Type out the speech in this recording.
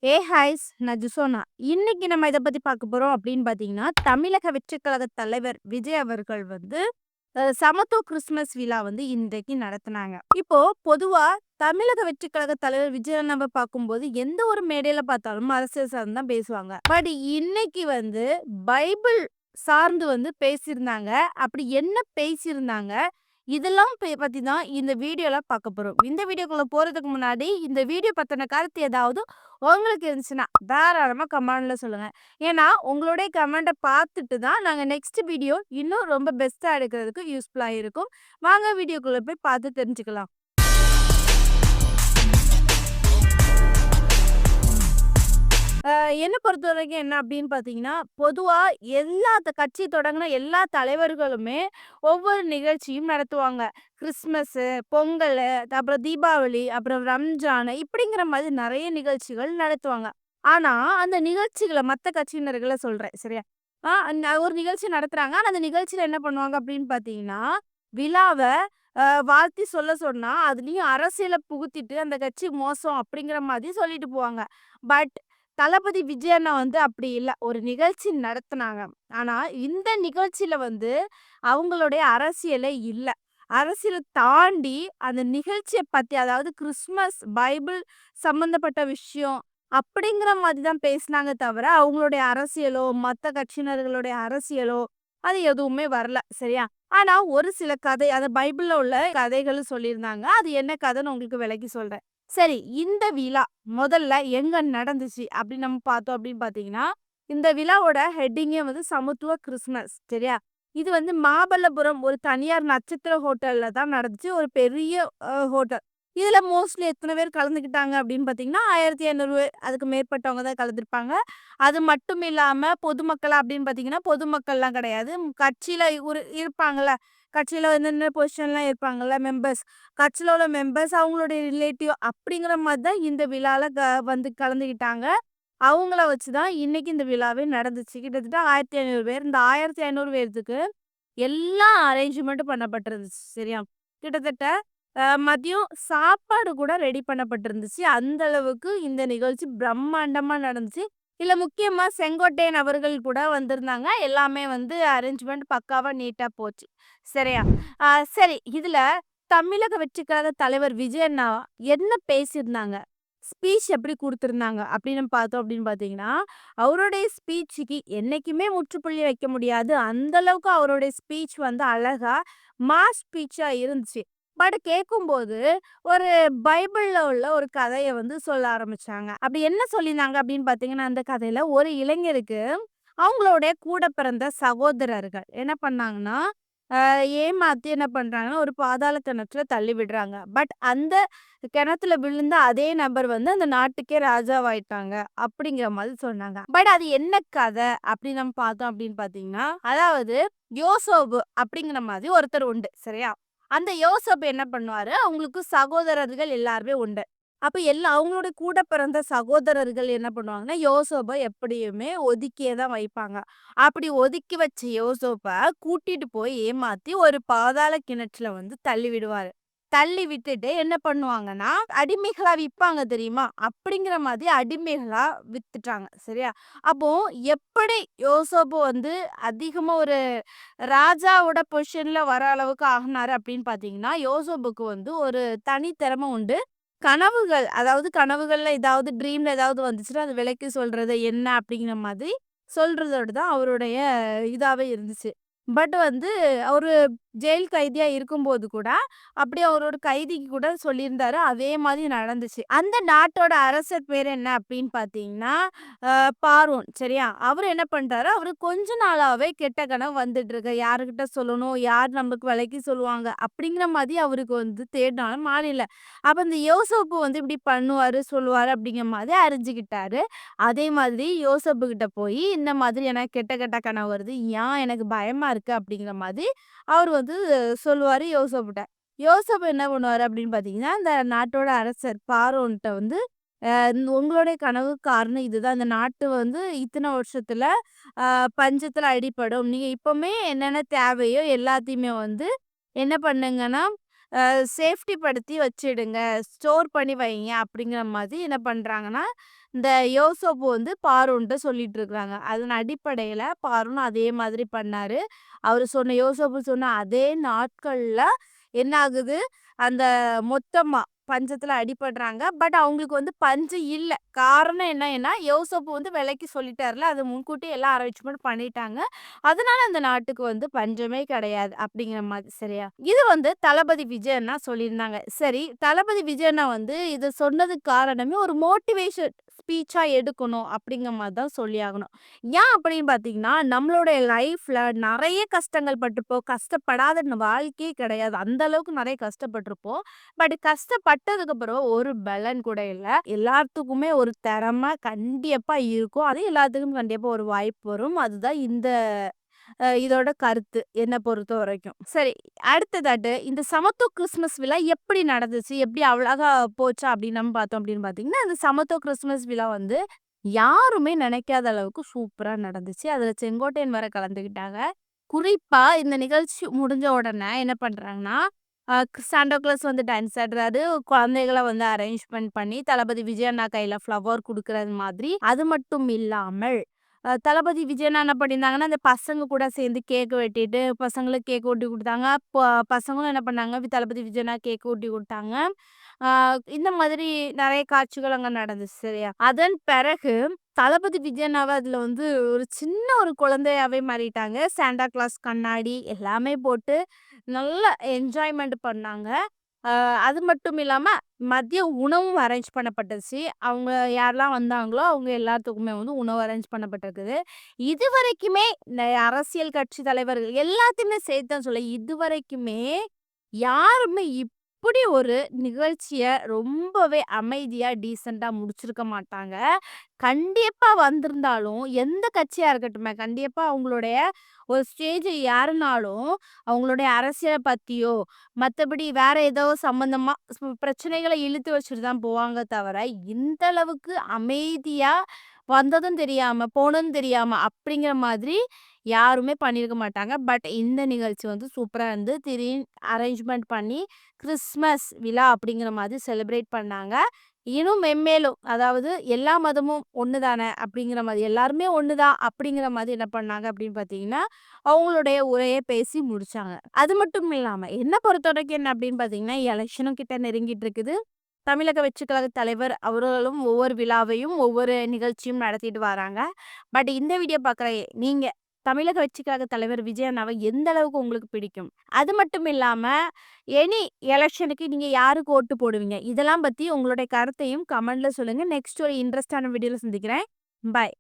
ஹாய்ஸ் நான் ஜுசோனா. இன்னைக்கு நம்ம இத பத்தி பார்க்க போறோம் அப்படின்னு பார்த்தீங்கன்னா, தமிழக வெற்றிக் கழக தலைவர் விஜய் அவர்கள் வந்து சமத்துவ கிறிஸ்துமஸ் விழா வந்து இன்றைக்கு நடத்துனாங்க. இப்போ பொதுவா தமிழக வெற்றிக் கழக தலைவர் விஜய் அண்ணாவ பார்க்கும்போது, எந்த ஒரு மேடையில பார்த்தாலும் அரசியல் சார்ந்து தான் பேசுவாங்க. பட் இன்னைக்கு வந்து பைபிள் சார்ந்து வந்து பேசியிருந்தாங்க. அப்படி என்ன பேசியிருந்தாங்க? இதெல்லாம் பத்தி தான் இந்த வீடியோல பார்க்க போறோம். இந்த வீடியோக்குள்ள போறதுக்கு முன்னாடி, இந்த வீடியோ பத்தின கருத்து ஏதாவது உங்களுக்கு இருந்துச்சுன்னா, தாராளமா கமெண்ட்ல சொல்லுங்க. ஏன்னா, உங்களுடைய கமெண்ட்ட பார்த்துட்டு தான் நாங்க நெக்ஸ்ட் வீடியோ இன்னும் ரொம்ப பெஸ்ட்டா எடுக்கிறதுக்கு யூஸ்ஃபுல்லா இருக்கும். வாங்க வீடியோக்குள்ள போய் பார்த்து தெரிஞ்சுக்கலாம். என்ன பொறுத்தவரைக்கும் என்ன அப்படின்னு பார்த்தீங்கன்னா, பொதுவா எல்லா கட்சி தொடங்குன எல்லா தலைவர்களுமே ஒவ்வொரு நிகழ்ச்சியும் நடத்துவாங்க. கிறிஸ்மஸு, பொங்கலு, அப்புறம் தீபாவளி, அப்புறம் ரம்ஜான் இப்படிங்கிற மாதிரி நெறைய நிகழ்ச்சிகள் நடத்துவாங்க. ஆனா, அந்த நிகழ்ச்சிகள மத்த கட்சியினர்கள சொல்றேன். சரியா? ஒரு நிகழ்ச்சி நடத்துறாங்க. ஆனா, அந்த நிகழ்ச்சியில என்ன பண்ணுவாங்க அப்படின்னு பார்த்தீங்கன்னா, விழாவ வாழ்த்தி சொல்ல சொன்னா, அதுலயும் அரசியல புகுத்திட்டு அந்த கட்சி மோசம் அப்படிங்கிற மாதிரி சொல்லிட்டு போவாங்க. பட் தளபதி விஜய் அண்ணா வந்து அப்படி இல்ல. ஒரு நிகழ்ச்சி நடத்துனாங்க. ஆனா, இந்த நிகழ்ச்சியில வந்து அவங்களுடைய அரசியலே இல்ல. அரசியல தாண்டி அந்த நிகழ்ச்சிய பத்தி அதாவது கிறிஸ்மஸ், பைபிள் சம்மந்தப்பட்ட விஷயம் அப்படிங்கிற மாதிரி தான் பேசினாங்க தவிர, அவங்களுடைய அரசியலோ, மத்த கட்சியினர்களுடைய அரசியலோ அது எதுவுமே வரல. சரியா? ஆனா, ஒரு சில கதை அது பைபிள்ல உள்ள கதைகள் சொல்லியிருந்தாங்க. அது என்ன கதைன்னு உங்களுக்கு விளக்கி சொல்றேன். சரி, இந்த விழா முதல்ல எங்க நடந்துச்சு அப்படின்னு நம்ம பார்த்தோம் அப்படின்னு பார்த்தீங்கன்னா, இந்த விழாவோட ஹெட்டிங்கே வந்து சமத்துவ கிறிஸ்மஸ். சரியா? இது வந்து மாமல்லபுரம் ஒரு தனியார் நட்சத்திர ஹோட்டல்ல தான் நடந்துச்சு. ஒரு பெரிய ஹோட்டல். இதுல மோஸ்ட்லி எத்தன பேர் கலந்துக்கிட்டாங்க அப்படின்னு பார்த்தீங்கன்னா, 1500 அதுக்கு மேற்பட்டவங்க தான் கலந்துருப்பாங்க. அது மட்டும் இல்லாம பொதுமக்களா அப்படின்னு பார்த்தீங்கன்னா, பொதுமக்கள்லாம் கிடையாது. கட்சியில இருப்பாங்கல்ல. கட்சியில என்னென்ன பொசிஷன்லாம் இருப்பாங்கல்ல மெம்பர்ஸ். கட்சியில உள்ள மெம்பர்ஸ் அவங்களுடைய ரிலேட்டிவ் அப்படிங்கிற மாதிரி தான் இந்த விழால வந்து கலந்துக்கிட்டாங்க. அவங்கள வச்சு தான் இன்னைக்கு இந்த விழாவே நடந்துச்சு. கிட்டத்தட்ட 1500 பேர். இந்த 1500 பேர்த்துக்கு எல்லா அரேஞ்ச்மெண்ட்டும் பண்ணப்பட்டிருந்துச்சு. சரியா? கிட்டத்தட்ட மதியம் சாப்பாடு கூட ரெடி பண்ணப்பட்டிருந்துச்சு. அந்த அளவுக்கு இந்த நிகழ்ச்சி பிரம்மாண்டமா நடந்துச்சு. இதுல முக்கியமா செங்கோட்டையன் அவர்கள் கூட வந்திருந்தாங்க. எல்லாமே வந்து அரேஞ்ச்மெண்ட் பக்காவா நீட்டா போச்சு. சரியா? அ சரி இதுல தமிழக வெற்றிக்கழக தலைவர் விஜய் அண்ணா என்ன பேசியிருந்தாங்க? ஸ்பீச் எப்படி குடுத்திருந்தாங்க அப்படின்னு பார்த்தோம் அப்படின்னு பார்த்தீங்கன்னா, அவருடைய ஸ்பீச்சுக்கு என்னைக்குமே முற்றுப்புள்ளி வைக்க முடியாது. அந்த அளவுக்கு அவருடைய ஸ்பீச் வந்து அழகா மாஸ் ஸ்பீச்சா இருந்துச்சு. பட் கேட்கும்போது ஒரு பைபிள்ல உள்ள ஒரு கதைய வந்து சொல்ல ஆரம்பிச்சாங்க. அப்படி என்ன சொல்லியிருந்தாங்க அப்படின்னு பார்த்தீங்கன்னா, அந்த கதையில ஒரு இளைஞருக்கு அவங்களுடைய கூட பிறந்த சகோதரர்கள் என்ன பண்ணாங்கன்னா, ஏமாத்தி என்ன பண்றாங்கன்னா, ஒரு பாதாள கிணற்றுல தள்ளி விடுறாங்க. பட் அந்த கிணத்துல விழுந்த அதே நபர் வந்து அந்த நாட்டுக்கே ராஜாவாயிட்டாங்க. அப்படிங்கிற மாதிரி சொன்னாங்க. பட் அது என்ன கதை அப்படின்னு நம்ம பார்த்தோம் அப்படின்னு பார்த்தீங்கன்னா, அதாவது யோசேப்பு அப்படிங்கிற மாதிரி ஒருத்தர் உண்டு. சரியா? அந்த யோசேப்பு என்ன பண்ணுவாரு, அவங்களுக்கு சகோதரர்கள் எல்லாருமே உண்டு. அப்ப அவங்களோட கூட பிறந்த சகோதரர்கள் என்ன பண்ணுவாங்கன்னா, யோசேப்ப எப்படியுமே ஒதுக்கியே தான் வைப்பாங்க. அப்படி ஒதுக்கி வச்ச யோசேப்ப கூட்டிட்டு போய் ஏமாத்தி ஒரு பாதாள கிணற்றுல வந்து தள்ளி விடுவாரு. தள்ளி விட்டுட்டு என்ன பண்ணுவாங்கன்னா, அடிமைகளா விப்பாங்க தெரியுமா? அப்படிங்கிற மாதிரி அடிமைகளா வித்துட்டாங்க. சரியா? அப்போ எப்படி யோசேப்பு வந்து அதிகமா ஒரு ராஜாவோட பொசிஷன்ல வர அளவுக்கு ஆகுனாரு அப்படின்னு பார்த்தீங்கன்னா, யோசேப்புக்கு வந்து ஒரு தனி திறமை உண்டு. கனவுகள், அதாவது கனவுகள்ல ஏதாவது ட்ரீம்ல ஏதாவது வந்துச்சுன்னா, அது விளக்கி சொல்றது என்ன அப்படிங்கிற மாதிரி சொல்றதோட தான் அவருடைய இதாவே இருந்துச்சு. பட் வந்து அவரு ஜெயில் கைதியா இருக்கும்போது கூட, அப்படியே அவரோட கைதிக்கு கூட சொல்லியிருந்தாரு. அதே மாதிரி நடந்துச்சு. அந்த நாட்டோட அரசர் பேர் என்ன அப்படின்னு பார்த்தீங்கன்னா, பார்வோன். சரியா? அவரு என்ன பண்ணிட்டாரு, அவரு கொஞ்ச நாளாவே கெட்ட கனவு வந்துட்டு இருக்கு. யாருகிட்ட சொல்லணும்? யார் நமக்கு விளக்கி சொல்லுவாங்க? அப்படிங்கிற மாதிரி அவருக்கு வந்து தேடினாலும் மாறல. அப்ப இந்த யோசேப்பு வந்து இப்படி பண்ணுவாரு, சொல்லுவாரு அப்படிங்கிற மாதிரி அறிஞ்சுக்கிட்டாரு. அதே மாதிரி யோசேப்பு கிட்ட போய், இந்த மாதிரி எனக்கு கெட்ட கெட்ட கனவு வருது. ஏன் எனக்கு பயமா இருக்கு அப்படிங்கிற மாதிரி அவர் வந்து சொல்லுவாரு யோசேப்புட்ட. யோசேப்பு என்ன பண்ணுவாரு அப்படின்னு பார்த்தீங்கன்னா, அந்த நாட்டோட அரசர் பார்வோன்ட்ட வந்து, உங்களுடைய கனவுக்கு காரணம் இதுதான். இந்த நாட்டு வந்து இத்தன வருஷத்துல பஞ்சத்துல அடிபடும். நீங்க இப்பவுமே என்னென்ன தேவையோ எல்லாத்தையுமே வந்து என்ன பண்ணுங்கன்னா, சேஃப்டி படுத்தி வச்சிடுங்க. ஸ்டோர் பண்ணி வைங்க அப்படிங்கிற மாதிரி என்ன பண்றாங்கன்னா, இந்த யோசேப்பு வந்து பார்வோன்ட்ட சொல்லிட்டு இருக்காங்க. அதன் அடிப்படையில பார்வோன் அதே மாதிரி பண்ணாரு. அவரு சொன்ன யோசேப்பு சொன்ன அதே நாட்கள்ல என்ன ஆகுது, அந்த மொத்தமா பஞ்சத்துல அடிபடுறாங்க. பட் அவங்களுக்கு வந்து பஞ்சம் இல்ல. காரணம் என்னன்னா, யோசேப்பு வந்து விலைக்கு சொல்லிட்டார்ல. அத முன்கூட்டியே எல்லாம் அரேஞ்ச்மென்ட் பண்ணிட்டாங்க. அதனால அந்த நாட்டுக்கு வந்து பஞ்சமே கிடையாது அப்படிங்கிற மாதிரி சரியா? இது வந்து தளபதி விஜய் அண்ணா சொல்லியிருந்தாங்க. சரி, தளபதி விஜய் அண்ணா வந்து இத சொன்னதுக்கு காரணமே ஒரு மோட்டிவேஷன் ஸ்பீச்சா எடுக்கணும் அப்படிங்கிற மாதிரி தான் சொல்லியாகணும். ஏன் அப்படின்னு பார்த்தீங்கன்னா, நம்மளுடைய லைஃப்ல நெறைய கஷ்டங்கள் பட்டுருப்போம். கஷ்டப்படாத வாழ்க்கையே கிடையாது. அந்த அளவுக்கு நெறைய கஷ்டப்பட்டுருப்போம். பட் கஷ்டப்பட்டதுக்கு அப்புறம் ஒரு பலன் கூட இல்ல. எல்லாத்துக்குமே ஒரு திறமை கண்டிப்பா இருக்கும். அது எல்லாத்துக்கும் கண்டிப்பா ஒரு வாய்ப்பு வரும். அதுதான் இந்த இதோட கருத்து என்ன பொறுத்தவரைக்கும். சரி, அடுத்ததாட்டு இந்த சமத்துவ கிறிஸ்மஸ் விழா எப்படி நடந்துச்சு? எப்படி அழகா போச்சா? அப்படின்னு நம்ம பார்த்தோம் அப்படின்னு பார்த்தீங்கன்னா, இந்த சமத்துவ கிறிஸ்மஸ் விழா வந்து யாருமே நினைக்காத அளவுக்கு சூப்பரா நடந்துச்சு. அதுல செங்கோட்டையன் வேற கலந்துக்கிட்டாங்க. குறிப்பா இந்த நிகழ்ச்சி முடிஞ்ச உடனே என்ன பண்றாங்கன்னா, சாண்டா கிளாஸ் வந்து டான்ஸ் ஆடுறாரு. குழந்தைகள வந்து அரேஞ்ச்மென்ட் பண்ணி தளபதி விஜய் அண்ணா கையில ஃப்ளவர் குடுக்குறது மாதிரி. அது மட்டும் இல்லாமல் தளபதி விஜய் அண்ணா என்ன பண்ணியிருந்தாங்கன்னா, அந்த பசங்க கூட சேர்ந்து கேக் வெட்டிட்டு பசங்களுக்கு கேக் வெட்டி குடுத்தாங்க. பசங்களும் என்ன பண்ணாங்க, தளபதி விஜய் அண்ணா கேக் வெட்டி குடுத்தாங்க. ஆ இந்த மாதிரி நெறைய காட்சிகள் அங்க நடந்துச்சு சரியா? அதன் பிறகு தளபதி விஜய் அண்ணாவ அதுல வந்து ஒரு சின்ன ஒரு குழந்தையாவே மாறிட்டாங்க. சாண்டா கிளாஸ் கண்ணாடி எல்லாமே போட்டு நல்லா என்ஜாய்மெண்ட் பண்ணாங்க. அது மட்டும் இல்லாம மதிய உணவும் அரேஞ்ச் பண்ணப்பட்டுச்சு. அவங்க யாரெல்லாம் வந்தாங்களோ, அவங்க எல்லாத்துக்குமே வந்து உணவு அரேஞ்ச் பண்ணப்பட்டிருக்குது. இதுவரைக்குமே இந்த அரசியல் கட்சி தலைவர்கள் எல்லாத்தையுமே சேர்த்து தான் சொல்ல இதுவரைக்குமே யாருமே இப்படி ஒரு நிகழ்ச்சிய ரொம்பவே அமைதியா, டீசென்ட்டா முடிச்சிருக்க மாட்டாங்க. கண்டிப்பா வந்திருந்தாலும், எந்த கட்சியா இருக்கட்டுமே, கண்டிப்பா அவங்களுடைய ஒரு ஸ்டேஜ் ஏறுனாலும், அவங்களுடைய அரசியல பத்தியோ, மத்தபடி வேற ஏதோ சம்மந்தமா பிரச்சனைகள இழுத்து வச்சுட்டு தான் போவாங்க தவிர, இந்த அளவுக்கு அமைதியா வந்ததும் தெரியாம, போனதும் தெரியாம அப்படிங்கிற மாதிரி யாருமே பண்ணியிருக்க மாட்டாங்க. பட் இந்த நிகழ்ச்சி வந்து சூப்பரா இருந்து அரேஞ்ச்மென்ட் பண்ணி கிறிஸ்மஸ் விழா அப்படிங்கிற மாதிரி செலிப்ரேட் பண்ணாங்க. இன்னும் மென்மேலும் அதாவது எல்லா மதமும் ஒண்ணு தானே அப்படிங்கிற மாதிரி எல்லாருமே ஒண்ணுதான் அப்படிங்கிற மாதிரி என்ன பண்ணாங்க அப்படின்னு பார்த்தீங்கன்னா, அவங்களுடைய உரைய பேசி முடிச்சாங்க. அது மட்டும் இல்லாம என்ன பொறுத்தவரைக்கும் என்ன அப்படின்னு பார்த்தீங்கன்னா, எலக்ஷனும் கிட்ட நெருங்கிட்டு இருக்குது. தமிழக வெற்றிக் கழக தலைவர் அவர்களும் ஒவ்வொரு விழாவையும், ஒவ்வொரு நிகழ்ச்சியும் நடத்திட்டு வராங்க. பட் இந்த வீடியோ பார்க்குற நீங்க தமிழக வெற்றிக் கழக தலைவர் விஜய் அண்ணாவ எந்த அளவுக்கு உங்களுக்கு பிடிக்கும்? அது மட்டும் இல்லாம, எனி எலக்ஷனுக்கு நீங்க யாருக்கு ஓட்டு போடுவீங்க? இதெல்லாம் பத்தி உங்களுடைய கருத்தையும் கமெண்ட்ல சொல்லுங்க. நெக்ஸ்ட் ஒரு இன்ட்ரெஸ்டான வீடியோல சந்திக்கிறேன். பாய்.